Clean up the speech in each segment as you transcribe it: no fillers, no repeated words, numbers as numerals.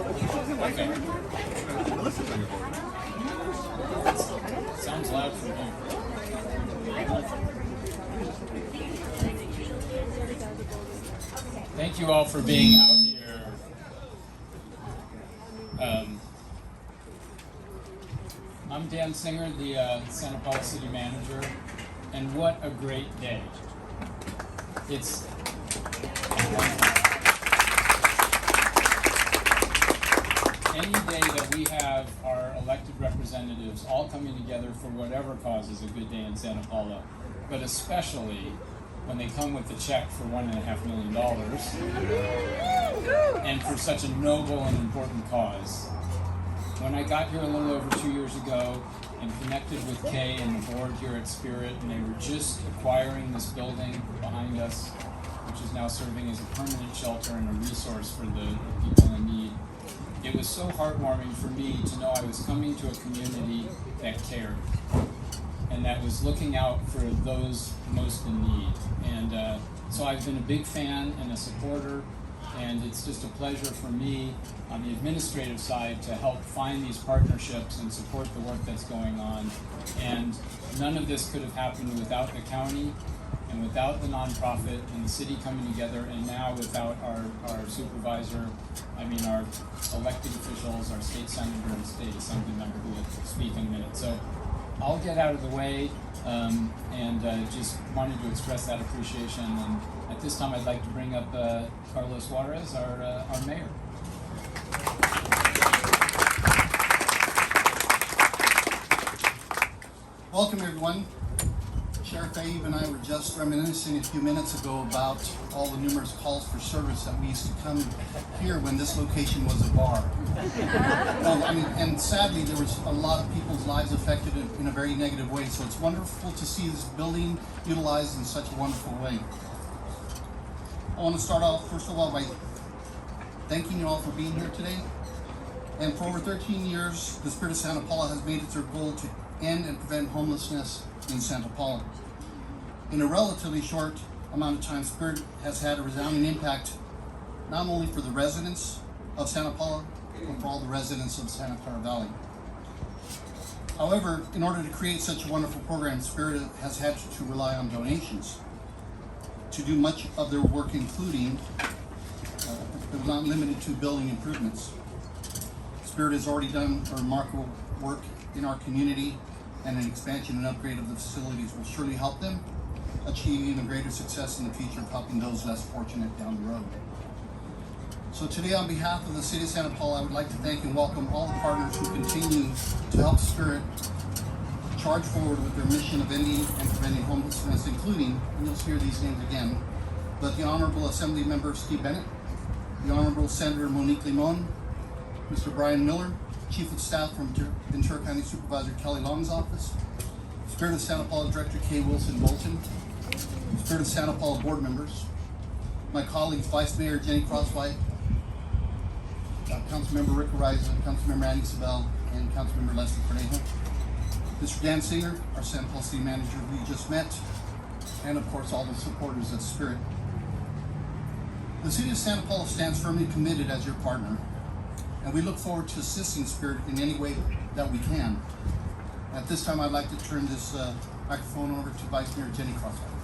Okay. Sounds loud for me. Thank you all for being out here. I'm Dan Singer, the Santa Paula City Manager, and what a great day. It's any day that we have our elected representatives all coming together for whatever cause is a good day in Santa Paula, but especially when they come with a check for $1.5 million and for such a noble and important cause. When I got here a little over 2 years ago and connected with Kay and the board here at Spirit, and they were just acquiring this building behind us, which is now serving as a permanent shelter and a resource for the people in need, it was so heartwarming for me to know I was coming to a community that cared and that was looking out for those most in need. And so I've been a big fan and a supporter, and it's just a pleasure for me on the administrative side to help find these partnerships and support the work that's going on. And none of this could have happened without the county and without the nonprofit and the city coming together, and now without our supervisor, our elected officials, our state senator and state assembly member who will speak in a minute. So I'll get out of the way and just wanted to express that appreciation. And at this time, I'd like to bring up Carlos Juarez, our mayor. Welcome, everyone. Sheriff Abe and I were just reminiscing a few minutes ago about all the numerous calls for service that we used to come here when this location was a bar. And sadly, there was a lot of people's lives affected in a very negative way. So it's wonderful to see this building utilized in such a wonderful way. I want to start off, first of all, by thanking you all for being here today. And for over 13 years, the Spirit of Santa Paula has made it their goal to end and prevent homelessness in Santa Paula. In a relatively short amount of time, Spirit has had a resounding impact not only for the residents of Santa Paula, but for all the residents of the Santa Clara Valley. However, in order to create such a wonderful program, Spirit has had to rely on donations to do much of their work, including, but not limited to, building improvements. Spirit has already done a remarkable work in our community, and an expansion and upgrade of the facilities will surely help them achieve even greater success in the future of helping those less fortunate down the road. So today, on behalf of the City of Santa Paula, I would like to thank and welcome all the partners who continue to help Spirit charge forward with their mission of ending and preventing homelessness, including, and you'll hear these names again, but the Honorable Assembly Member Steve Bennett, the Honorable Senator Monique Limon, Mr. Brian Miller, Chief of Staff from Ventura County Supervisor Kelly Long's office, Spirit of Santa Paula Director Kay Wilson Bolton, Spirit of Santa Paula board members, my colleagues Vice Mayor Jenny Crosswhite, Councilmember Rick Ariza, Councilmember Andy Sabell, and Councilmember Leslie Cornejo, Mr. Dan Singer, our Santa Paula City Manager who you just met, and of course all the supporters of Spirit. The City of Santa Paula stands firmly committed as your partner, and we look forward to assisting Spirit in any way that we can. At this time, I'd like to turn this microphone over to Vice Mayor Jenny Crosswhite.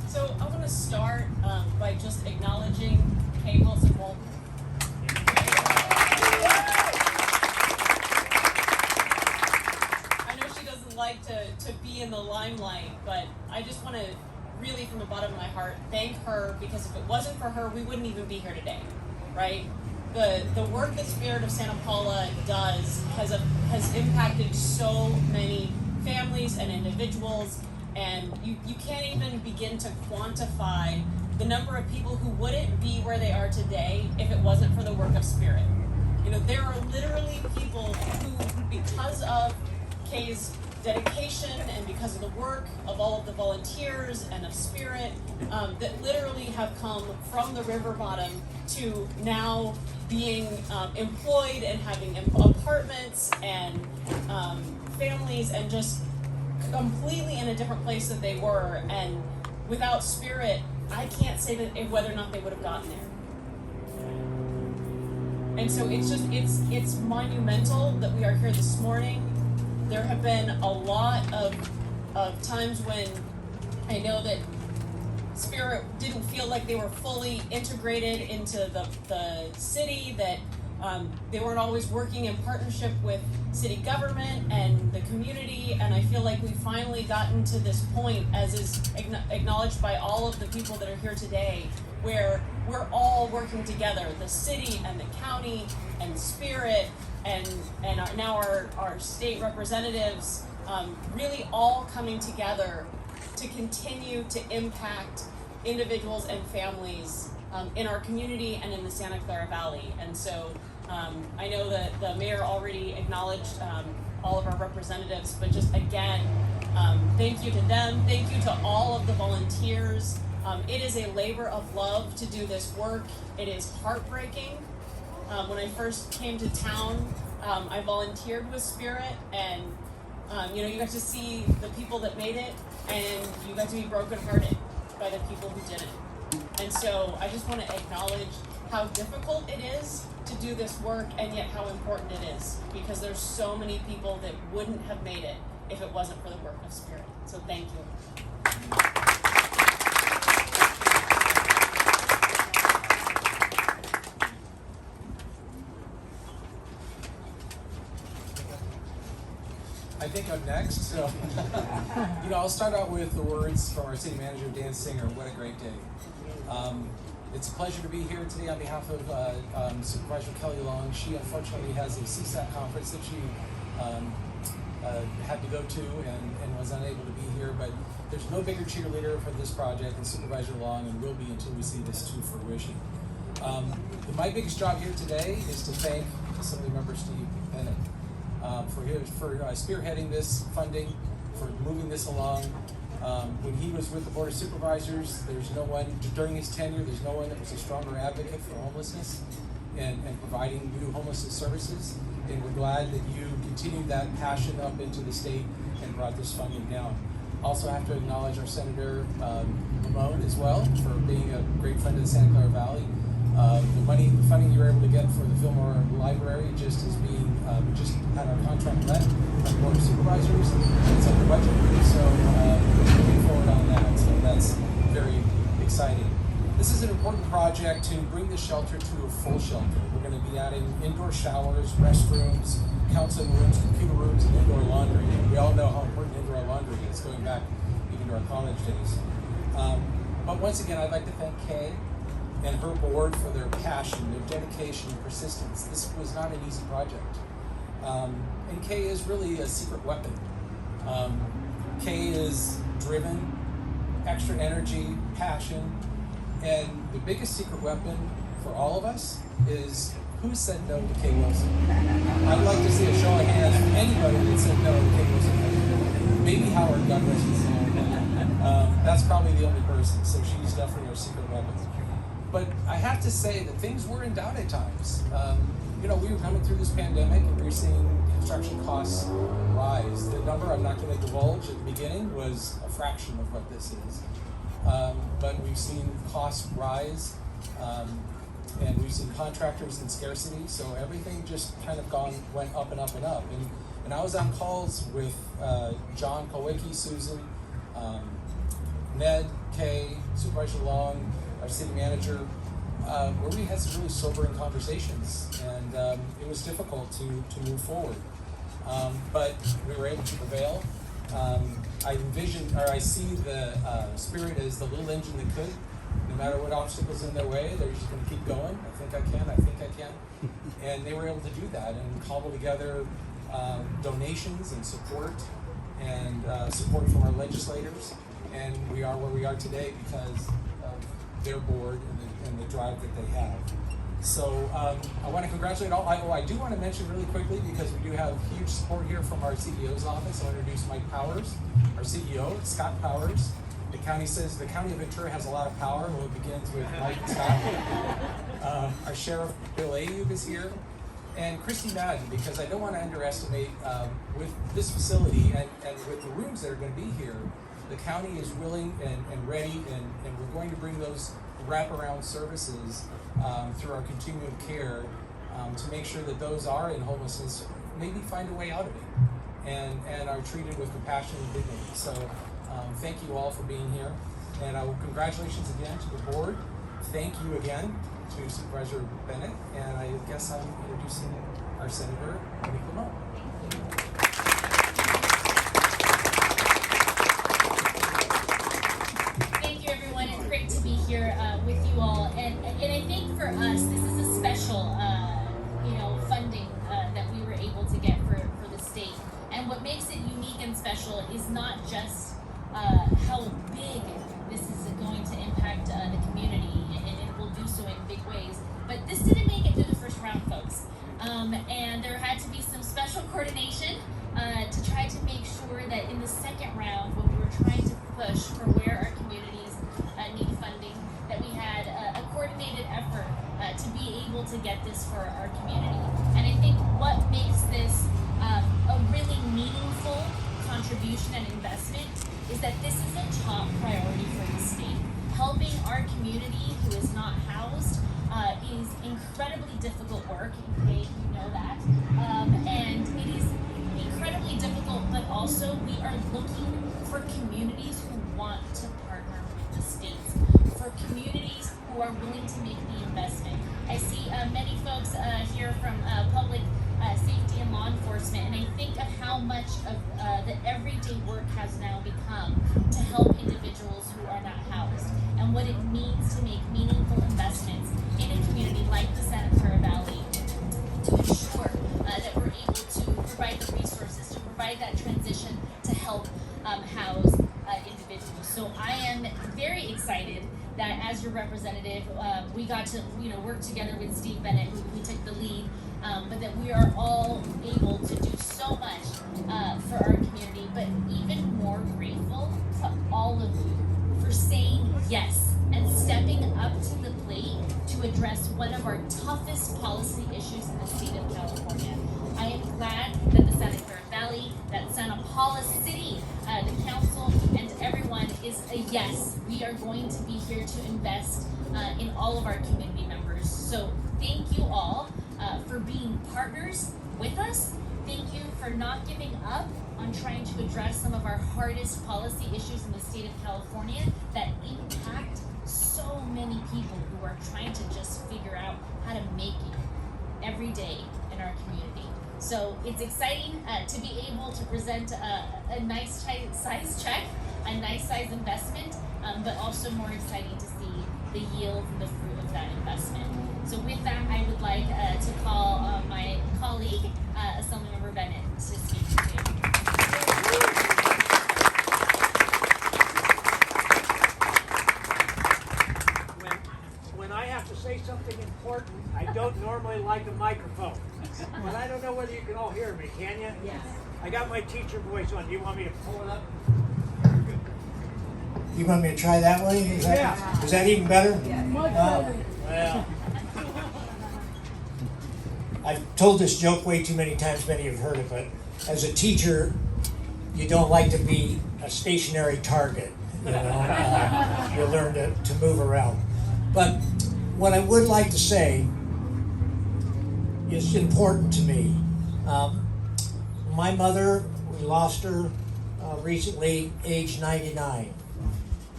So I want to start by just acknowledging Kay Wilson Bolton. I know she doesn't like to be in the limelight, but I just want to really, from the bottom of my heart, thank her, because if it wasn't for her, we wouldn't even be here today, right? The work that Spirit of Santa Paula does has impacted so many families and individuals, and you can't even begin to quantify the number of people who wouldn't be where they are today if it wasn't for the work of Spirit. You know, there are literally people who, because of Kay's dedication and because of the work of all of the volunteers and of Spirit, that literally have come from the river bottom to now being employed and having apartments and families, and just completely in a different place than they were, and without Spirit, I can't say that whether or not they would have gotten there. And so it's monumental that we are here this morning. There have been a lot of times when I know that Spirit didn't feel like they were fully integrated into the city, that they weren't always working in partnership with city government and the community, and I feel like we've finally gotten to this point, as is acknowledged by all of the people that are here today, where we're all working together, the city and the county and Spirit and our state representatives, really all coming together to continue to impact individuals and families in our community and in the Santa Clara Valley. And so I know that the mayor already acknowledged all of our representatives, but just again, thank you to them. Thank you to all of the volunteers. It is a labor of love to do this work. It is heartbreaking. When I first came to town, I volunteered with Spirit, and you got to see the people that made it, and you got to be brokenhearted by the people who didn't. And so I just want to acknowledge how difficult it is to do this work, and yet how important it is, because there's so many people that wouldn't have made it if it wasn't for the work of Spirit. So thank you. I think I'm next, so I'll start out with the words from our city manager, Dan Singer. What a great day. It's a pleasure to be here today on behalf of Supervisor Kelly Long. She unfortunately has a CSAC conference that she had to go to and was unable to be here, but there's no bigger cheerleader for this project than Supervisor Long, and will be until we see this to fruition. My biggest job here today is to thank Assemblymember Steve Bennett for spearheading this funding, for moving this along. When he was with the Board of Supervisors, there's no one, during his tenure, there's no one that was a stronger advocate for homelessness and providing new homelessness services. And we're glad that you continued that passion up into the state and brought this funding down. Also have to acknowledge our Senator Ramon as well for being a great friend of the Santa Clara Valley. The funding you were able to get for the Fillmore Library just as being, we just had our contract met by the Board of Supervisors. It's under budget, so we're moving forward on that. So that's very exciting. This is an important project to bring the shelter to a full shelter. We're going to be adding indoor showers, restrooms, counseling rooms, computer rooms, and indoor laundry. We all know how important indoor laundry is, going back even to our college days. But once again, I'd like to thank Kay and her board for their passion, their dedication, and persistence. This was not an easy project. And Kay is really a secret weapon. Kay is driven, extra energy, passion, and the biggest secret weapon for all of us is who said no to Kay Wilson. I'd like to see a show of hands from anybody that said no to Kay Wilson. Maybe Howard, God rest his soul. That's probably the only person, so she's definitely our secret weapon. But I have to say that things were in doubt at times. We were coming through this pandemic and we were seeing construction costs rise. The number I'm not going to divulge at the beginning was a fraction of what this is. But we've seen costs rise, and we've seen contractors in scarcity, so everything just kind of went up and up and up. And I was on calls with John Kowicki, Susan, Ned, Kay, Supervisor Long, our city manager, where we had some really sobering conversations, and it was difficult to move forward. But we were able to prevail. I see the Spirit as the little engine that could. No matter what obstacles in their way, they're just going to keep going. I think I can. And they were able to do that and cobble together donations and support from our legislators. And we are where we are today because of their board and the drive that they have. So I want to congratulate all. I do want to mention really quickly, because we do have huge support here from our CEO's office. I'll introduce Mike Powers, our CEO, Scott Powers. The county says the county of Ventura has a lot of power. Well, it begins with Mike and Scott. Our sheriff, Bill Ayub, is here. and Christy Madden, because I don't want to underestimate with this facility and with the rooms that are going to be here, the county is willing and ready, and we're going to bring those wraparound services through our continuum of care to make sure that those are in homelessness maybe find a way out of it and are treated with compassion and dignity. So thank you all for being here, and congratulations again to the board. Thank you again to Supervisor Bennett, and I guess I'm introducing our Senator, Monique Lamont. Thank you, everyone. It's great to be here with you all, and I think for us this is a special funding that we were able to get for the state. And what makes it unique and special is not just how big this is going to impact the community, and it will do so in big ways. But this didn't make it through the first round, folks. And there had to be some special coordination to try to make sure that in the second round, when we were trying to push for where our communities need funding, that we had a coordinated effort to be able to get this for our community. And I think what makes this a really meaningful contribution and investment is that this is a top priority for the state. Helping our community who is not housed is incredibly difficult work, okay, you know that. And it is incredibly difficult, but also we are looking for communities who want to partner with the states, for communities who are willing to make the investment. I see many folks here from public safety and law enforcement, and I think of how much of the everyday work has now become to help individuals who are not housed, and what it means to make meaningful investments in a community like the Santa Paula Valley to ensure that we're able to provide the resources, to provide that transition to help house individuals. So I am very excited that as your representative, we got to work together with Steve Bennett, who took the lead, but that we are all able to do so much for our community, but even more grateful to all of you for saying yes and stepping up to the plate to address one of our toughest policy issues in the state of California. I am glad that the Santa Clara Valley, that Santa Paula City, the council, and everyone is a yes. We are going to be here to invest in all of our community members. So thank you all for being partners with us. Thank you for not giving up on trying to address some of our hardest policy issues in the state of California that impact so many people who are trying to just figure out how to make it every day in our community. So it's exciting to be able to present a nice size check, a nice size investment, but also more exciting to see the yield and the fruit of that investment. So with that, I would like to call my colleague, Assemblymember Bennett, to speak to you. When I have to say something important, I don't normally like a microphone. But I don't know whether you can all hear me, can you? Yes. I got my teacher voice on. Do you want me to pull it up? You want me to try that way? Is that even better? Well, I've told this joke way too many times, many have heard it, but as a teacher, you don't like to be a stationary target. You learn to move around. But what I would like to say is important to me. My mother, we lost her recently, age 99.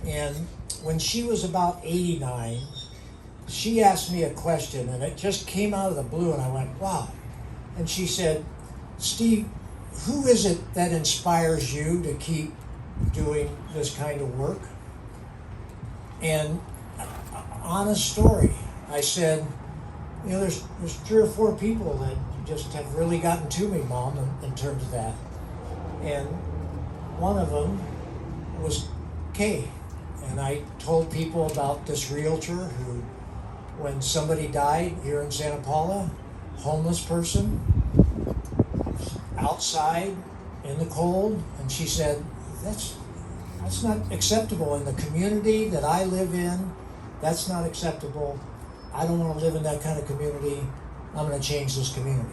And when she was about 89, she asked me a question, and it just came out of the blue, and I went, wow. And she said, Steve, who is it that inspires you to keep doing this kind of work? And honest story, I said, there's 3 or 4 people that just have really gotten to me, Mom, in terms of that. And one of them was Kay. And I told people about this realtor who, when somebody died here in Santa Paula, homeless person, outside in the cold, and she said, that's not acceptable in the community that I live in. That's not acceptable. I don't want to live in that kind of community. I'm going to change this community.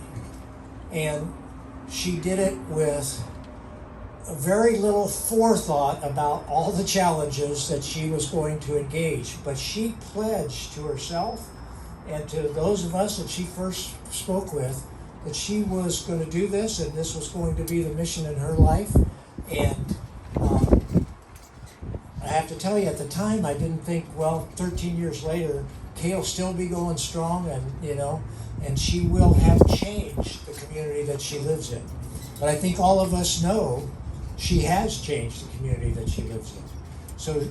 And she did it with very little forethought about all the challenges that she was going to engage. But she pledged to herself and to those of us that she first spoke with that she was going to do this, and this was going to be the mission in her life. And I have to tell you, at the time, I didn't think, well, 13 years later, Kay will still be going strong, and she will have changed the community that she lives in. But I think all of us know she has changed the community that she lives in. So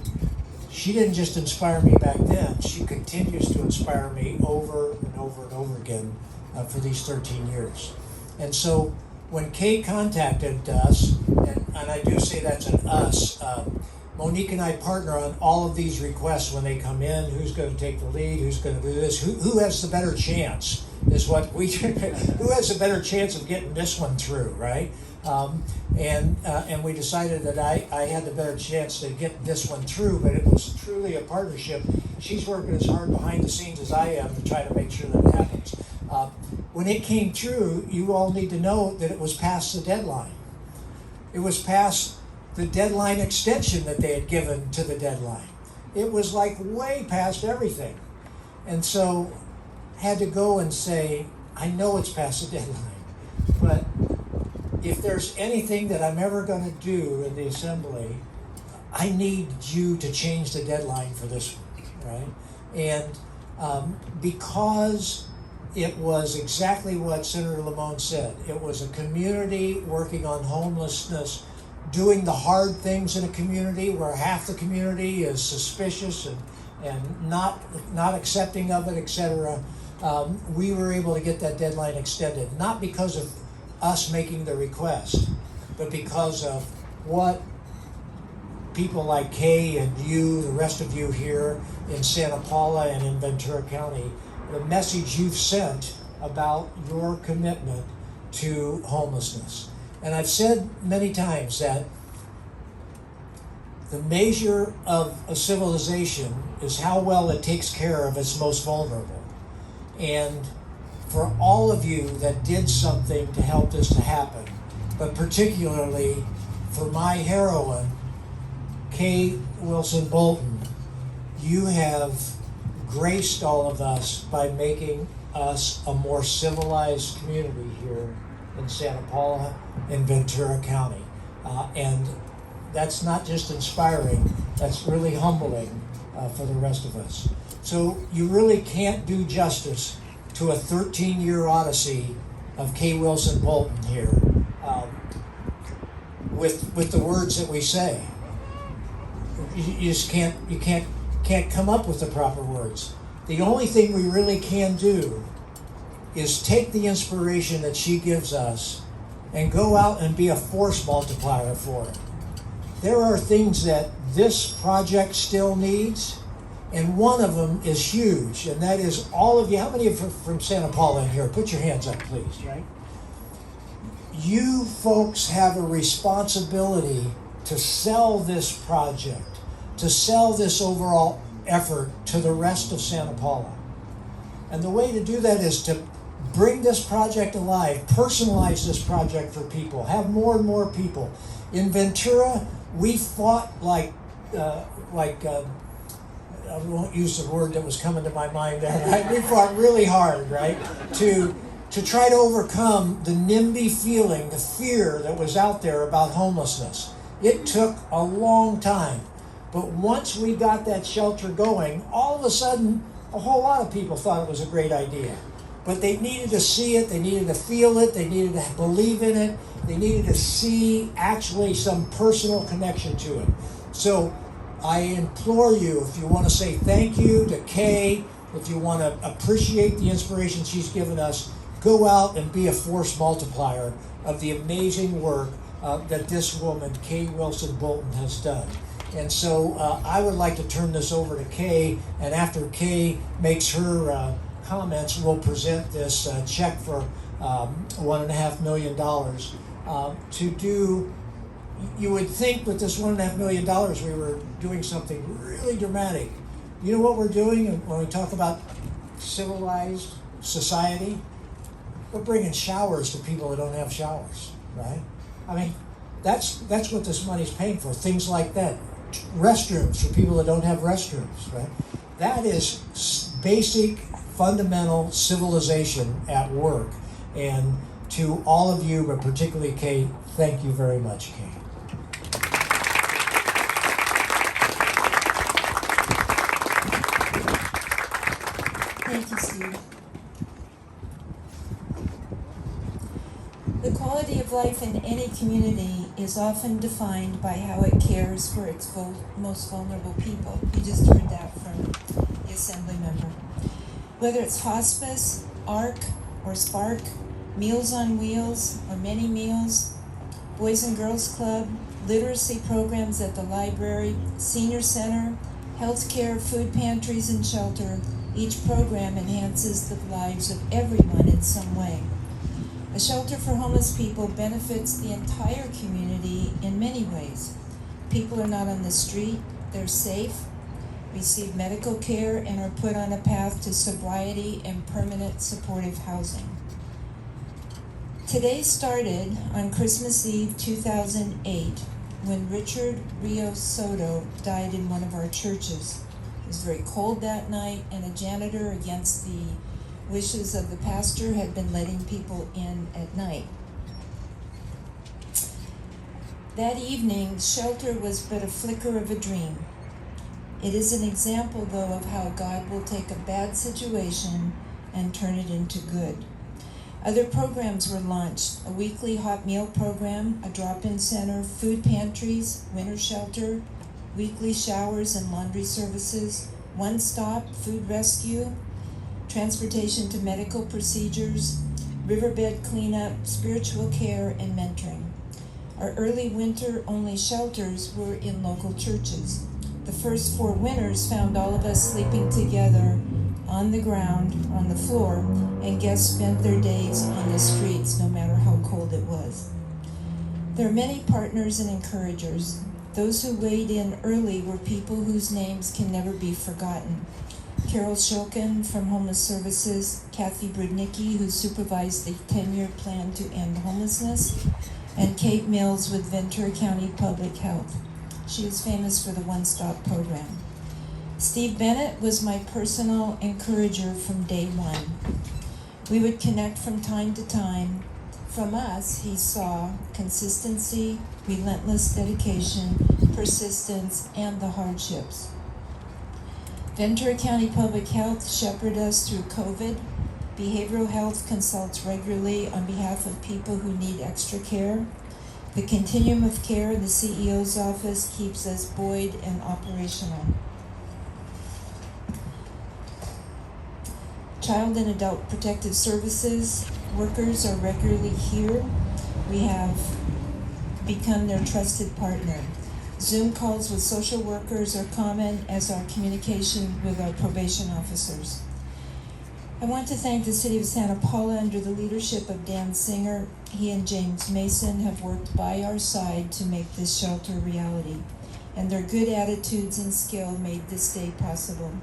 she didn't just inspire me back then, she continues to inspire me over and over and over again for these 13 years. And so when Kay contacted us, and I do say that's an us, Monique and I partner on all of these requests when they come in. Who's going to take the lead? Who's going to do this? Who has the better chance? Is what we who has a better chance of getting this one through, right? And we decided that I had the better chance to get this one through, but it was truly a partnership. She's working as hard behind the scenes as I am to try to make sure that it happens. When it came through, you all need to know that it was past the deadline. It was past the deadline extension that they had given to the deadline. It was like way past everything. And so had to go and say, I know it's past the deadline, but if there's anything that I'm ever going to do in the assembly, I need you to change the deadline for this one, right? And because it was exactly what Senator Lamone said, it was a community working on homelessness, doing the hard things in a community where half the community is suspicious and not accepting of it, etc. We were able to get that deadline extended, not because of us making the request, but because of what people like Kay and you, the rest of you here in Santa Paula and in Ventura County, the message you've sent about your commitment to homelessness. And I've said many times that the measure of a civilization is how well it takes care of its most vulnerable. And for all of you that did something to help this to happen, but particularly for my heroine, Kay Wilson Bolton, you have graced all of us by making us a more civilized community here in Santa Paula and Ventura County. And that's not just inspiring, that's really humbling for the rest of us. So you really can't do justice to a 13-year odyssey of Kay Wilson Bolton here with the words that we say. You just can't come up with the proper words. The only thing we really can do is take the inspiration that she gives us and go out and be a force multiplier for it. There are things that this project still needs, and one of them is huge, and that is all of you. How many of you from Santa Paula in here? Put your hands up, please, right? You folks have a responsibility to sell this project, to sell this overall effort to the rest of Santa Paula. And the way to do that is to bring this project alive, personalize this project for people, have more and more people. In Ventura, we fought like I won't use the word that was coming to my mind. We fought really hard, right, to try to overcome the NIMBY feeling, the fear that was out there about homelessness. It took a long time, but once we got that shelter going, all of a sudden, a whole lot of people thought it was a great idea. But they needed to see it, they needed to feel it, they needed to believe in it, they needed to see actually some personal connection to it. So I implore you, if you want to say thank you to Kay, if you want to appreciate the inspiration she's given us, go out and be a force multiplier of the amazing work that this woman, Kay Wilson Bolton, has done. And so I would like to turn this over to Kay, and after Kay makes her comments, we'll present this check for $1.5 million to do. You would think with this $1.5 million we were doing something really dramatic. You know what we're doing when we talk about civilized society? we're bringing showers to people that don't have showers, right? I mean, that's what this money's paying for, things like that. Restrooms for people that don't have restrooms, right? That is basic, fundamental civilization at work. And to all of you, but particularly Kate, thank you very much, Kate. Thank you, Steve. The quality of life in any community is often defined by how it cares for its most vulnerable people. You just heard that from the assembly member. Whether it's hospice, ARC, or SPARK, Meals on Wheels, or Many Meals, Boys and Girls Club, literacy programs at the library, senior center, healthcare, food pantries, and shelter, each program enhances the lives of everyone in some way. A shelter for homeless people benefits the entire community in many ways. People are not on the street, they're safe, receive medical care, and are put on a path to sobriety and permanent supportive housing. Today started on Christmas Eve 2008 when Richard Rios Soto died in one of our churches. It was very cold that night, and a janitor, against the wishes of the pastor, had been letting people in at night. That evening, shelter was but a flicker of a dream. It is an example, though, of how God will take a bad situation and turn it into good. Other programs were launched: a weekly hot meal program, a drop-in center, food pantries, winter shelter, weekly showers and laundry services, one-stop food rescue, transportation to medical procedures, riverbed cleanup, spiritual care, and mentoring. Our early winter-only shelters were in local churches. The first 4 winters found all of us sleeping together on the ground, on the floor, and guests spent their days on the streets, no matter how cold it was. There are many partners and encouragers. Those who weighed in early were people whose names can never be forgotten. Carol Shulkin from Homeless Services, Kathy Brudnicki, who supervised the 10-year plan to end homelessness, and Kate Mills with Ventura County Public Health. She is famous for the One-Stop program. Steve Bennett was my personal encourager from day one. We would connect from time to time. From us, he saw consistency, relentless dedication, persistence, and the hardships. Ventura County Public Health shepherded us through COVID. Behavioral health consults regularly on behalf of people who need extra care. The continuum of care in the CEO's office keeps us buoyed and operational. Child and Adult Protective Services workers are regularly here. We have become their trusted partner. Zoom calls with social workers are common, as are communication with our probation officers. I want to thank the City of Santa Paula under the leadership of Dan Singer. He and James Mason have worked by our side to make this shelter a reality, and their good attitudes and skill made this day possible.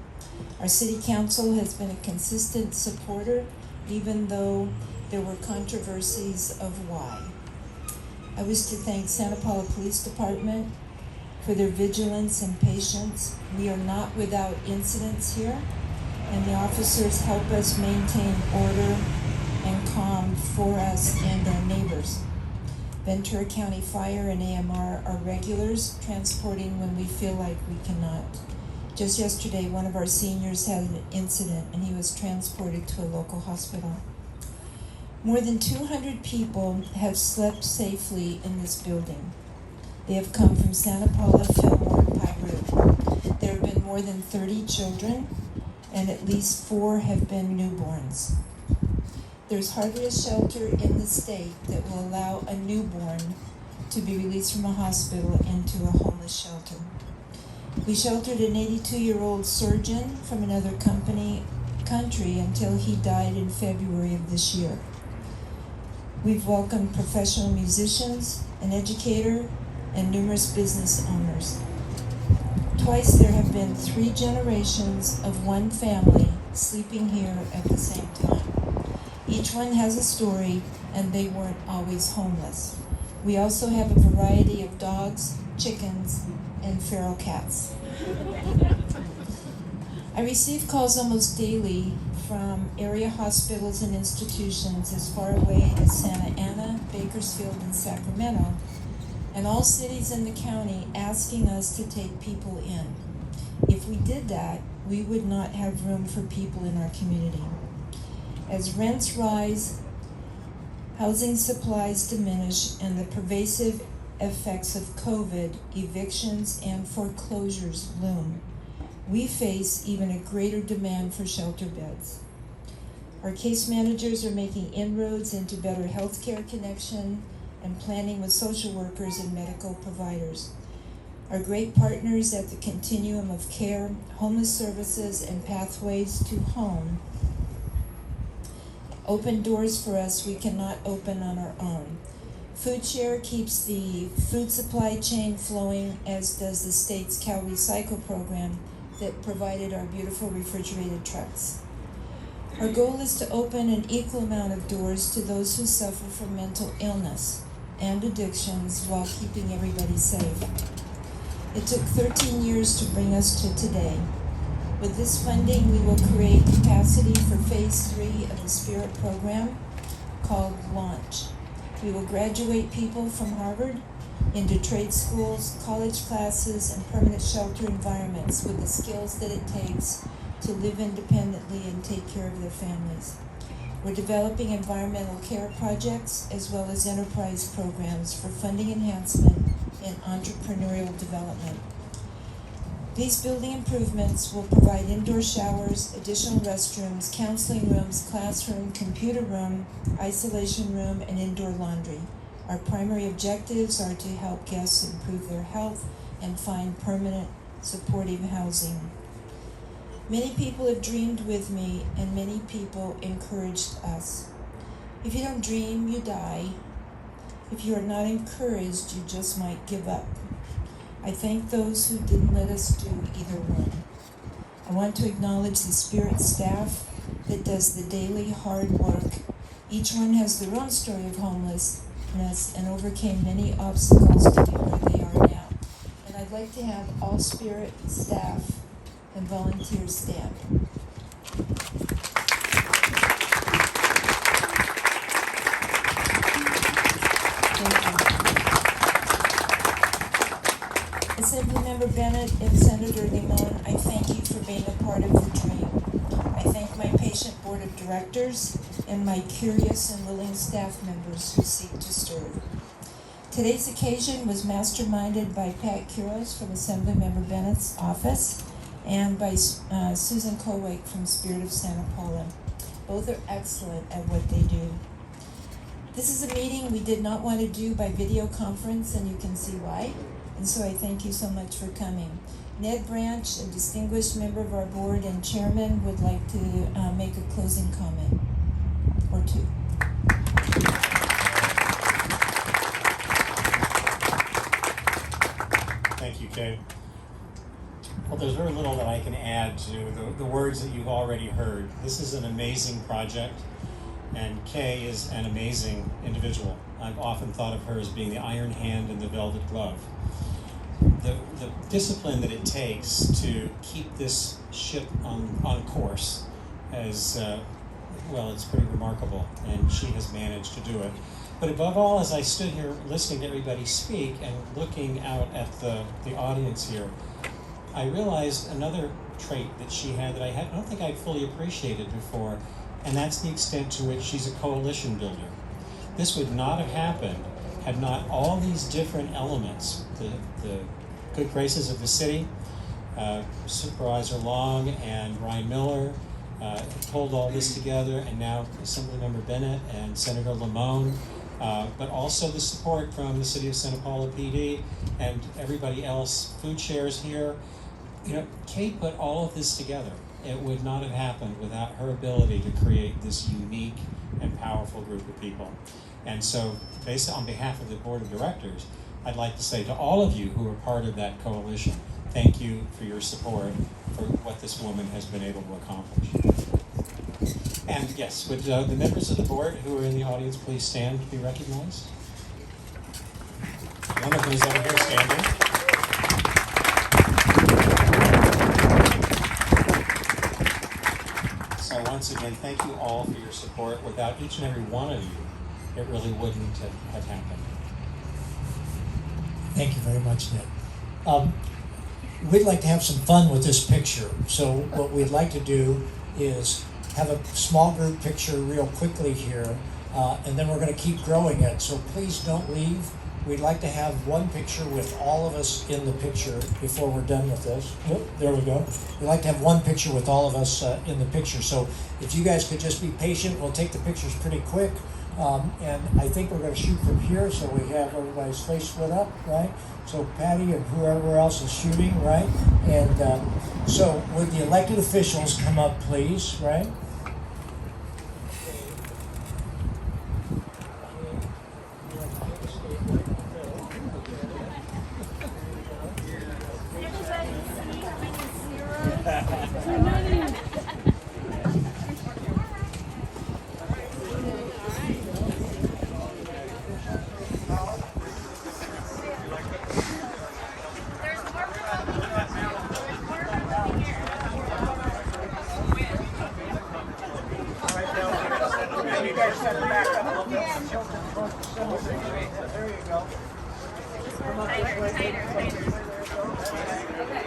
Our City Council has been a consistent supporter, even though there were controversies of why. I wish to thank Santa Paula Police Department for their vigilance and patience. We are not without incidents here, and the officers help us maintain order and calm for us and our neighbors. Ventura County Fire and AMR are regulars, transporting when we feel like we cannot. Just yesterday, one of our seniors had an incident and he was transported to a local hospital. More than 200 people have slept safely in this building. They have come from Santa Paula, Fillmore, and Piru. There have been more than 30 children, and at least 4 have been newborns. There's hardly a shelter in the state that will allow a newborn to be released from a hospital into a homeless shelter. We sheltered an 82-year-old surgeon from another country until he died in February of this year. We've welcomed professional musicians, an educator, and numerous business owners. Twice there have been 3 generations of one family sleeping here at the same time. Each one has a story, and they weren't always homeless. We also have a variety of dogs, chickens, and feral cats. I receive calls almost daily from area hospitals and institutions as far away as Santa Ana, Bakersfield, and Sacramento, and all cities in the county asking us to take people in. If we did that, we would not have room for people in our community. As rents rise, housing supplies diminish, and the pervasive effects of COVID, evictions, and foreclosures loom, we face even a greater demand for shelter beds. Our case managers are making inroads into better healthcare connection and planning with social workers and medical providers. Our great partners at the continuum of care, homeless services, and pathways to home open doors for us we cannot open on our own. Food Share keeps the food supply chain flowing, as does the state's Cow Recycle program that provided our beautiful refrigerated trucks. Our goal is to open an equal amount of doors to those who suffer from mental illness and addictions while keeping everybody safe. It took 13 years to bring us to today. With this funding, we will create capacity for phase 3 of the Spirit program called Launch. We will graduate people from Harvard into trade schools, college classes, and permanent shelter environments with the skills that it takes to live independently and take care of their families. We're developing environmental care projects as well as enterprise programs for funding enhancement and entrepreneurial development. These building improvements will provide indoor showers, additional restrooms, counseling rooms, classroom, computer room, isolation room, and indoor laundry. Our primary objectives are to help guests improve their health and find permanent, supportive housing. Many people have dreamed with me, and many people encouraged us. If you don't dream, you die. If you are not encouraged, you just might give up. I thank those who didn't let us do either one. I want to acknowledge the Spirit staff that does the daily hard work. Each one has their own story of homelessness and overcame many obstacles to be where they are now. And I'd like to have all Spirit staff and volunteers stand. Thank you. Assemblymember Bennett and Senator Limon, I thank you for being a part of the dream. I thank my patient board of directors and my curious and willing staff members who seek to serve. Today's occasion was masterminded by Pat Quiros from Assemblymember Bennett's office and by Susan Kowake from Spirit of Santa Paula. Both are excellent at what they do. This is a meeting we did not want to do by video conference, and you can see why. And so I thank you so much for coming. Ned Branch, a distinguished member of our board and chairman, would like to make a closing comment or two. Thank you, Kay. Well, there's very little that I can add to the words that you've already heard. This is an amazing project, and Kay is an amazing individual. I've often thought of her as being the iron hand and the velvet glove. The discipline that it takes to keep this ship on course is, it's pretty remarkable, and she has managed to do it. But above all, as I stood here listening to everybody speak and looking out at the audience here, I realized another trait that she had that I don't think I'd fully appreciated before, and that's the extent to which she's a coalition builder. This would not have happened had not all these different elements, the good graces of the city, Supervisor Long and Ryan Miller pulled all this together, and now Assemblymember Bennett and Senator Limon, but also the support from the City of Santa Paula PD and everybody else, food shares here. You know, Kate put all of this together. It would not have happened without her ability to create this unique and powerful group of people. And so, based on behalf of the board of directors, I'd like to say to all of you who are part of that coalition, thank you for your support for what this woman has been able to accomplish. And yes, would the members of the board who are in the audience please stand to be recognized? One of them is over here standing. So once again, thank you all for your support. Without each and every one of you, it really wouldn't have happened. Thank you very much, Nick. We'd like to have some fun with this picture. So what we'd like to do is have a small group picture real quickly here, and then we're going to keep growing it. So please don't leave. We'd like to have one picture with all of us in the picture before we're done with this. Oh, there we go. We'd like to have one picture with all of us in the picture. So if you guys could just be patient, we'll take the pictures pretty quick. And I think we're going to shoot from here, so we have everybody's face split up, right? So Patty and whoever else is shooting, right? And so would the elected officials come up, please, right?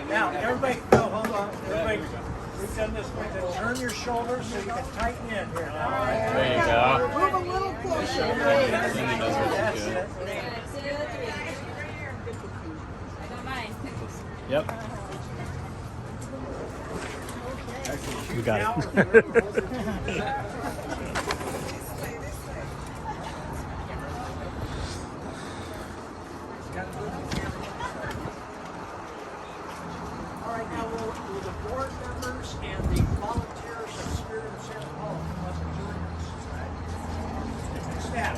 Now, everybody, no, hold on. Everybody, we've done this way. Then turn your shoulders so you can tighten in here. Now, There you go. move a little closer. That's it. Yep. You got it. All right, now will the board members and the volunteers of Spirit of Santa Paula come up and join us? Staff.